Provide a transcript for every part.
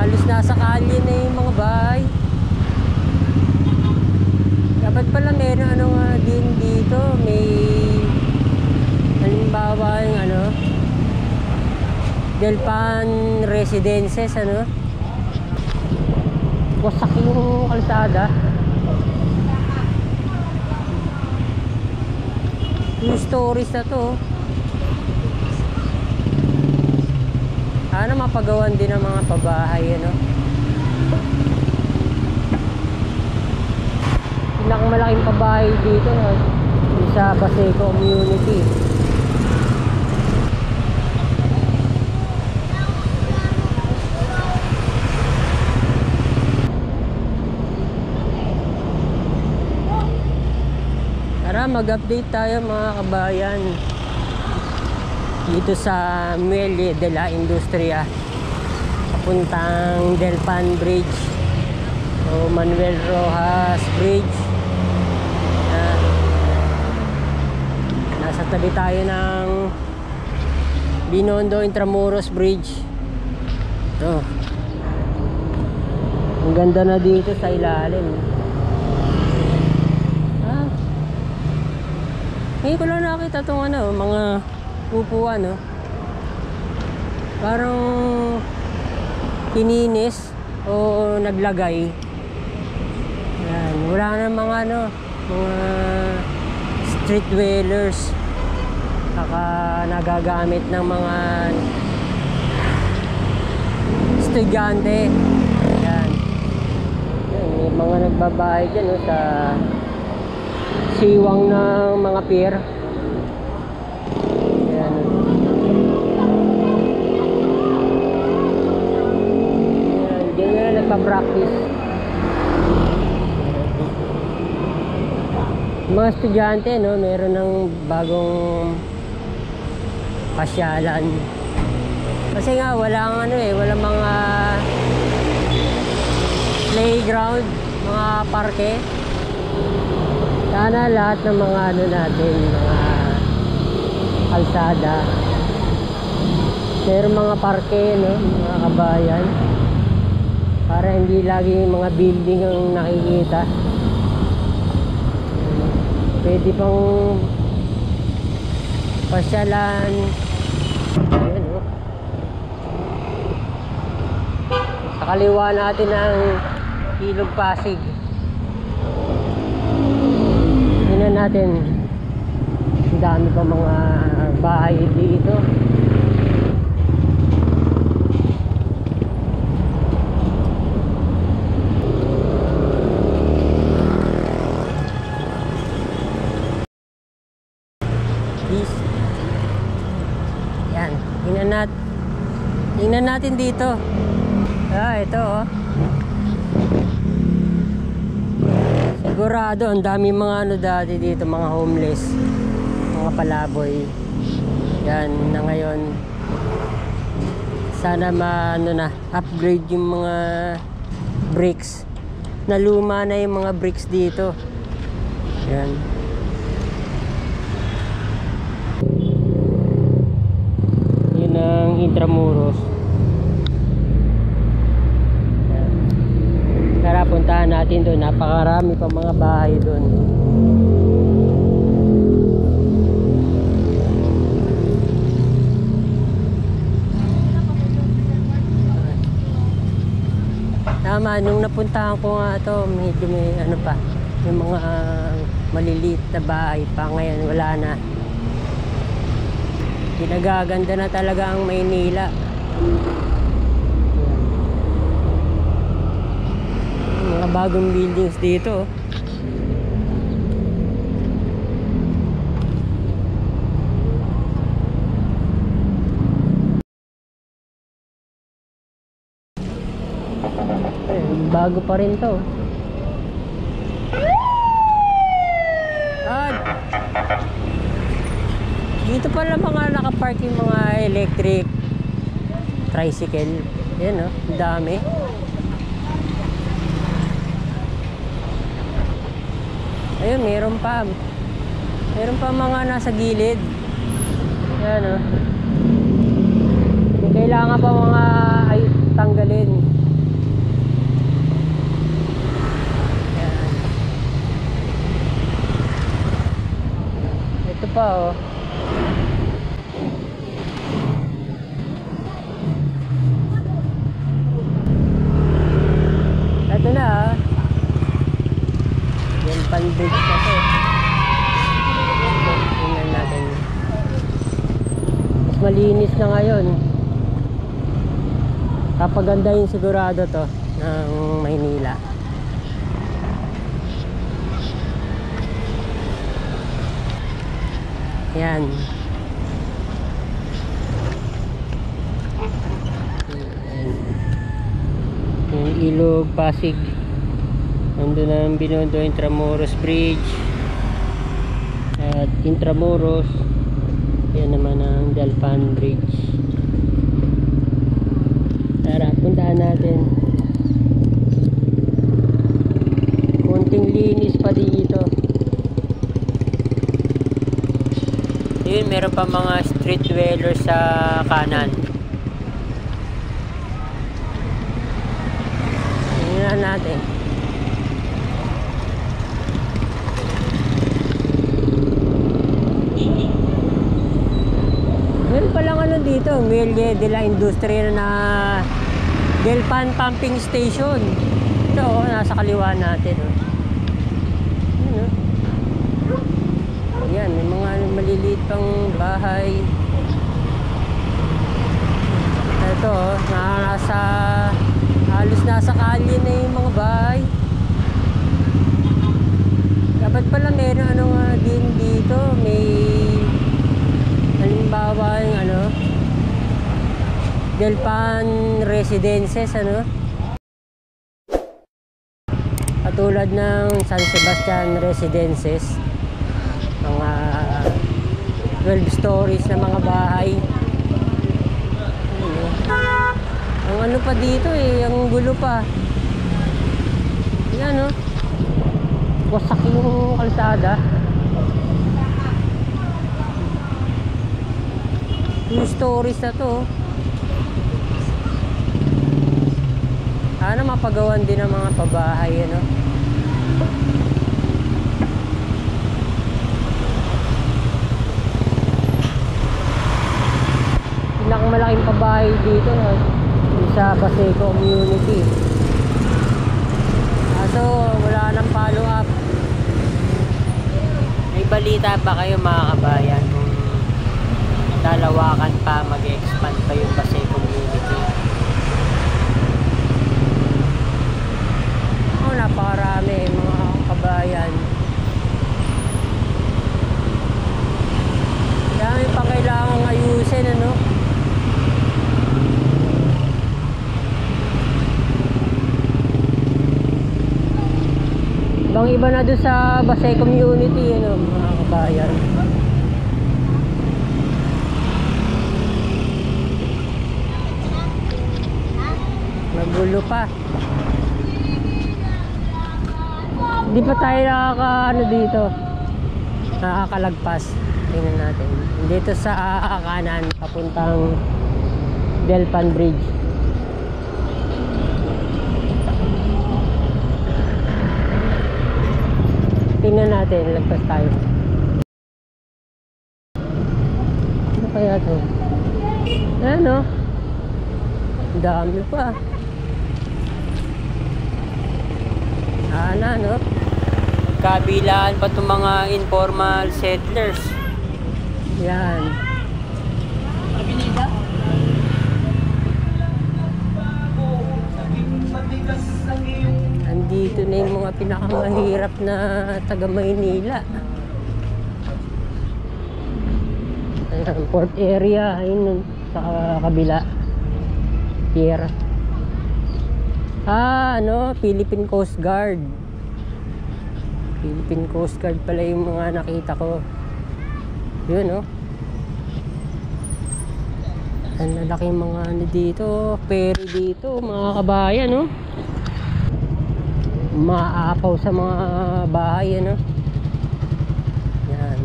halos nasa kalye na yung mga bahay. Dapat pala meron ano nga din dito, may halimbawa yung ano Delpan Residences, ano, wasak yung kalsada. 2 stories na to. Sana mapagawan din ng mga pabahay, ano. Pinakamalaking pabahay dito, no, sa Baseco Community. Tara, mag-update tayo mga kabayan dito sa Muelle de la Industria papuntang Delpan Bridge o Manuel Rojas Bridge. Nasa tabi tayo ng Binondo Intramuros Bridge. Ito, ang ganda na dito sa ilalim. Ngayon ko lang nakita itong ano, mga upuan, no? Parang kininis o naglagay. Yan. Wala na mga ano, mga street dwellers. Saka nagagamit ng mga estudyante. Yan. Yan, may mga nagbabahay dyan, no, sa siwang ng mga pier. Ayan. Ayan, dyan na nagpa-practice. Mga estudyante, no, meron ng bagong pasyalan. Kasi nga walang ano eh, walang mga playground, mga parke. Sana lahat ng mga ano natin, mga kalsada, meron mga parke, no, mga kabayan, para hindi lagi mga building ang nakikita. Pwede pang pasyalan. Ayan, no. Sa kaliwa natin ang Ilog Pasig. Tingnan natin, ang dami pa mga bahay dito. Yan, tingnan natin dito. Ito, oh. Sigurado ang dami mga ano dati dito, mga homeless, mga palaboy. Yan na ngayon. Sana ano na, upgrade yung mga bricks. Naluma na yung mga bricks dito. Yan. Yun ang Intramuros. Tara, puntahan natin doon. Napakarami pa mga bahay doon. Tama, nung napuntahan ko nga ito, medyo may ano pa, yung mga maliliit na bahay pa. Ngayon wala na. Pinagaganda na talaga ang Maynila. Mga bagong buildings dito. Bago pa rin to. Dito pala mga nakapark yung mga electric tricycle. Yan, oh, dami. Ayun, meron pa mga nasa gilid. Yan, oh. May kailangan pa mga tanggalin. pa oh. Ito na ah. Yan pan-bridge na to. Tingnan natin. Mas malinis na ngayon. Kapagandahin sigurado to ng Maynila. Yan. Yung Ilog, Pasig. Nandun ang Binondo Intramuros Bridge. At Intramuros. Yan naman ang Delpan Bridge. Tara, puntahan natin. Kunting linis pa dito. Yun, meron pa mga street dwellers sa kanan. Tingnan natin. Meron palang ano dito, Muelle de la Industria na Delpan Pumping Station. Ito, nasa kaliwa natin. Yan, may mga maliliit pang bahay. Ito, halos nasa kalye na yung mga bahay. Dapat pala meron ano nga din dito, may halimbawa yung ano, Delpan Residences, ano? Katulad ng San Sebastian Residences. Mga 12 stories na mga bahay. Ang ano pa dito eh, ang gulo pa. Yan oh. Wasak yung kalsada. 2 stories na to. Sana mapagawan din ng mga pabahay, ano. Malaking pabahay dito no? Sa Baseco Community. Kaso wala nang follow up. May balita ba kayo mga kabayan kung lalawakan pa, mag-expand pa yung Baseco Community? Oh, napakarami mga kabayan. Dami pa kailangang ayusin, ano? Ibang iba na doon sa Baseco Community, ano, mga kabayan. Magulo pa. Hindi pa tayo ano dito, nakakalagpas. Tingnan natin. Dito sa kanan, papuntang Delpan Bridge. Tingnan natin, lagpas tayo. Ano kaya ito? Ano? Ang dami pa. Sana, no? Kabilaan pa itong mga informal settlers. Yan. Andito na yung mga pinakamahirap na taga Maynila. Ayan, port area. Ayun, sa kabila. Pier. Ano? Philippine Coast Guard. Philippine Coast Guard pala yung mga nakita ko. Yun, oh. Ang lalaking mga ano dito. Ferry dito, mga kabayan, oh. Maapaw sa mga bahay, ano. Yan.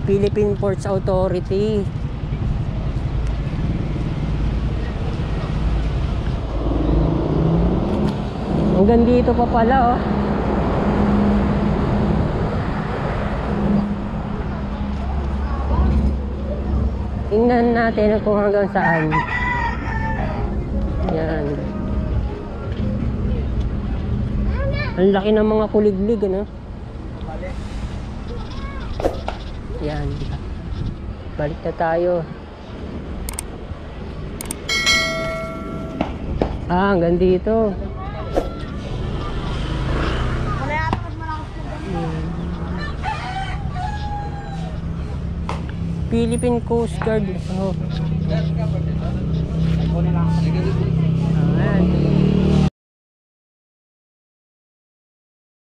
Philippine Ports Authority. Hanggang dito pa pala, oh. Tingnan natin kung hanggang saan. Yan. Ang laki ng mga kuliglig, ano? Yan. Balik na tayo. Hanggang dito. Philippine Coast Guard. Oh.